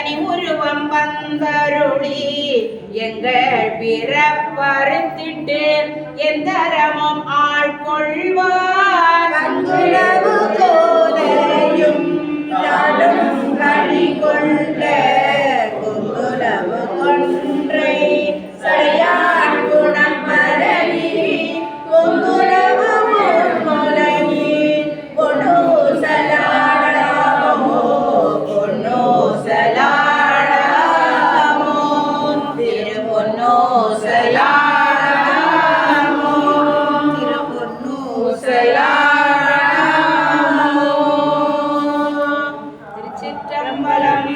தனி உருவம் வந்தருளி எங்கள் பிறப்பறுத்திட்டு எந்தரமும் ஆட்கொள்வார் கோதையும் கனி கொண்ட குங்குலவு கொன்றை சடையான் குணம் மரவி குங்குலவு முன்முலகி பொன்னு சலாடாமோ பொன்னு சலாடாமோ திரு பொன்னு சலாடாமோ திரு பொன்னு சலாடாமோ திருச்சிற்றம்பலம்.